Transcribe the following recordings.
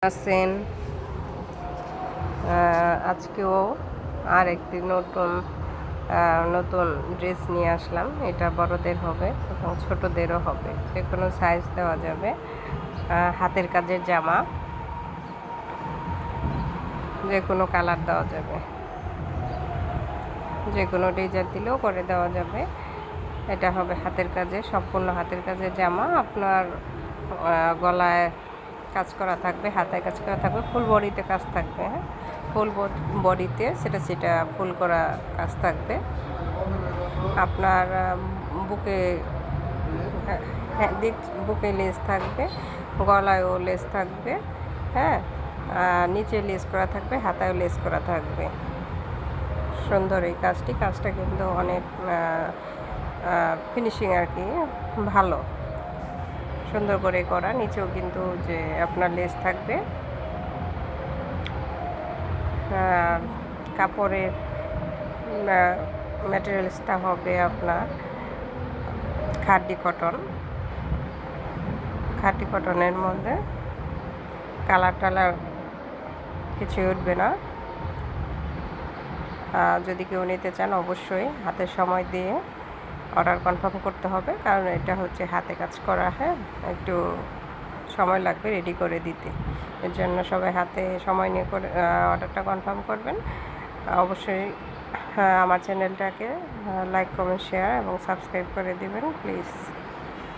আছেন। আজকেও আর একটি নতুন নতুন ড্রেস নিয়ে আসলাম। এটা বড়দের হবে এবং ছোটদেরও হবে, যে কোনো সাইজ দেওয়া যাবে। হাতের কাজের জামা, যে কোনো কালার দেওয়া যাবে, যে কোনো ডিজাইন দিলেও করে দেওয়া যাবে। এটা হবে হাতের কাজে, সম্পূর্ণ হাতের কাজের জামা। আপনার গলায় কাজ করা থাকবে, হাতে কাজ করা থাকবে, ফুল বডিতে কাজ থাকবে। হ্যাঁ, ফুল বডিতে সেটা ফুল করা কাজ থাকবে। আপনার বুকে বুকে লেস থাকবে, গলায়ও লেস থাকবে। হ্যাঁ, নিচে লেস করা থাকবে, হাতায়ও লেস করা থাকবে। সুন্দর এই কাজটা কিন্তু অনেক ফিনিশিং আর কি, ভালো, সুন্দর করে করা। নিচেও কিন্তু যে আপনার লেস থাকবে। কাপড়ের ম্যাটেরিয়ালসটা হবে আপনার খাঁটি কটনের মধ্যে কালার টালার কিছুই উঠবে না। যদি কেউ নিতে চান অবশ্যই হাতে সময় দিয়ে অর্ডার কনফার্ম করতে হবে, কারণ এটা হচ্ছে হাতে কাজ করা। হ্যাঁ, একটু সময় লাগবে রেডি করে দিতে। এর জন্য সবাই হাতে সময় নিয়ে করে অর্ডারটা কনফার্ম করবেন। অবশ্যই আমার চ্যানেলটাকে লাইক, কমেন্ট, শেয়ার এবং সাবস্ক্রাইব করে দিবেন প্লিজ।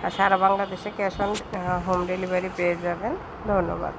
আর সারা বাংলাদেশে ক্যাশ অন হোম ডেলিভারি পেয়ে যাবেন। ধন্যবাদ।